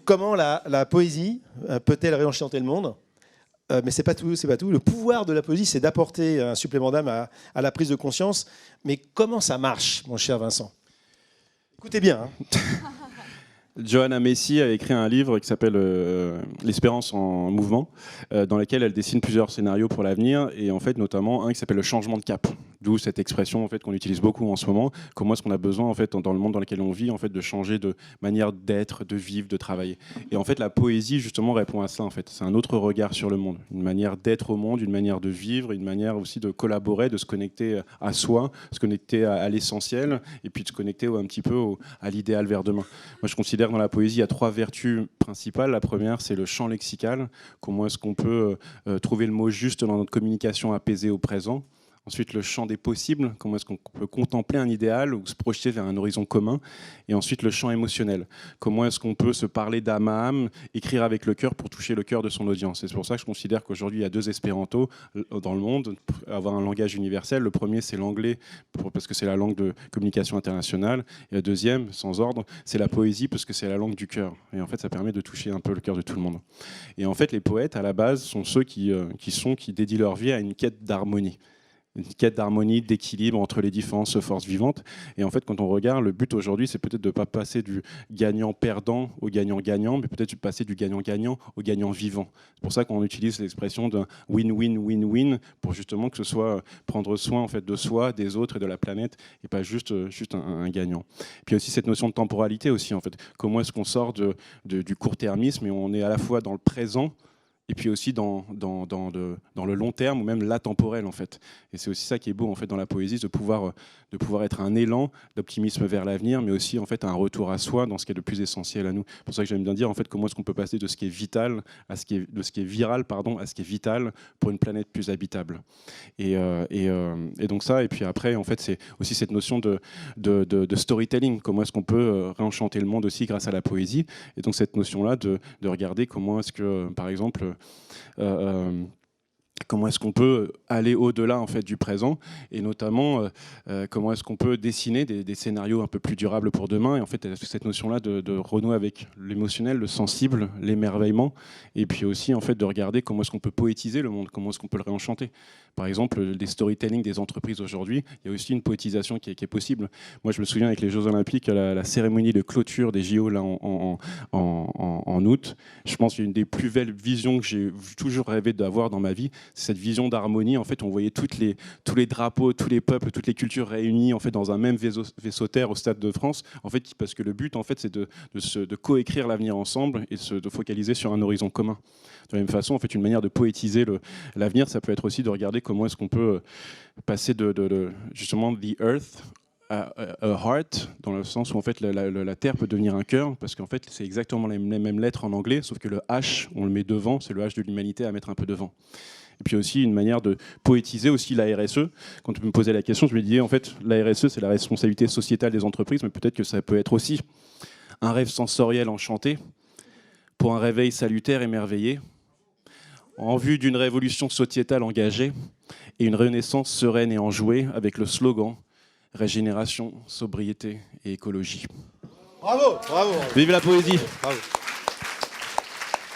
Comment la poésie peut-elle réenchanter le monde? Mais c'est pas tout, c'est pas tout. Le pouvoir de la poésie, c'est d'apporter un supplément d'âme à la prise de conscience. Mais comment ça marche, mon cher Vincent? Écoutez bien. Hein. Johanna Macy a écrit un livre qui s'appelle L'espérance en mouvement, dans lequel elle dessine plusieurs scénarios pour l'avenir, et en fait notamment un qui s'appelle le changement de cap. D'où cette expression en fait qu'on utilise beaucoup en ce moment. Comment est-ce qu'on a besoin en fait dans le monde dans lequel on vit en fait de changer de manière d'être, de vivre, de travailler. Et en fait la poésie justement répond à ça en fait. C'est un autre regard sur le monde, une manière d'être au monde, une manière de vivre, une manière aussi de collaborer, de se connecter à soi, se connecter à l'essentiel, et puis de se connecter un petit peu à l'idéal vers demain. Moi je considère dans la poésie il y a 3 vertus principales. La première c'est le champ lexical. Comment est-ce qu'on peut trouver le mot juste dans notre communication apaisée au présent. Ensuite, le champ des possibles, comment est-ce qu'on peut contempler un idéal ou se projeter vers un horizon commun. Et ensuite, le champ émotionnel, comment est-ce qu'on peut se parler d'âme à âme, écrire avec le cœur pour toucher le cœur de son audience. C'est pour ça que je considère qu'aujourd'hui, il y a 2 espéranto dans le monde, avoir un langage universel. Le premier, c'est l'anglais, parce que c'est la langue de communication internationale. Et le deuxième, sans ordre, c'est la poésie, parce que c'est la langue du cœur. Et en fait, ça permet de toucher un peu le cœur de tout le monde. Et en fait, les poètes, à la base, sont ceux qui dédient leur vie à une quête d'harmonie. Une quête d'harmonie, d'équilibre entre les différentes forces vivantes. Et en fait, quand on regarde, le but aujourd'hui, c'est peut-être de ne pas passer du gagnant-perdant au gagnant-gagnant, mais peut-être de passer du gagnant-gagnant au gagnant-vivant. C'est pour ça qu'on utilise l'expression d'un win-win-win-win, pour justement que ce soit prendre soin en fait, de soi, des autres et de la planète, et pas juste un gagnant. Puis aussi cette notion de temporalité aussi, en fait. Comment est-ce qu'on sort du court-termisme et on est à la fois dans le présent, et puis aussi dans le long terme, ou même l'atemporel, en fait. Et c'est aussi ça qui est beau, en fait, dans la poésie, de pouvoir être un élan d'optimisme vers l'avenir, mais aussi, en fait, un retour à soi dans ce qui est le plus essentiel à nous. C'est pour ça que j'aime bien dire, en fait, comment est-ce qu'on peut passer de ce qui est vital, de ce qui est viral, à ce qui est vital pour une planète plus habitable. Et donc ça, et puis après, en fait, c'est aussi cette notion de storytelling. Comment est-ce qu'on peut réenchanter le monde aussi grâce à la poésie. Et donc cette notion-là de regarder comment est-ce que, par exemple, comment est-ce qu'on peut aller au-delà en fait, du présent, et notamment comment est-ce qu'on peut dessiner des scénarios un peu plus durables pour demain. Et en fait, cette notion-là de renouer avec l'émotionnel, le sensible, l'émerveillement, et puis aussi en fait, de regarder comment est-ce qu'on peut poétiser le monde, comment est-ce qu'on peut le réenchanter. Par exemple, des storytelling des entreprises aujourd'hui, il y a aussi une poétisation qui est possible. Moi, je me souviens avec les Jeux Olympiques, la cérémonie de clôture des JO là, en août, je pense qu'il y a une des plus belles visions que j'ai toujours rêvé d'avoir dans ma vie. C'est cette vision d'harmonie. En fait, on voyait tous les drapeaux, tous les peuples, toutes les cultures réunies en fait, dans un même vaisseau terre au Stade de France. En fait, parce que le but, en fait, c'est de coécrire l'avenir ensemble et de focaliser sur un horizon commun. De la même façon, en fait, une manière de poétiser l'avenir, ça peut être aussi de regarder comment est-ce qu'on peut passer justement the earth a heart, dans le sens où en fait la terre peut devenir un cœur, parce qu'en fait c'est exactement les mêmes lettres en anglais, sauf que le H on le met devant, c'est le H de l'humanité à mettre un peu devant. Et puis aussi une manière de poétiser aussi la RSE. Quand tu me posais la question, je me disais en fait la RSE c'est la responsabilité sociétale des entreprises, mais peut-être que ça peut être aussi un rêve sensoriel enchanté pour un réveil salutaire émerveillé, en vue d'une révolution sociétale engagée et une renaissance sereine et enjouée avec le slogan régénération, sobriété et écologie. Bravo, bravo. Vive la poésie. Bravo.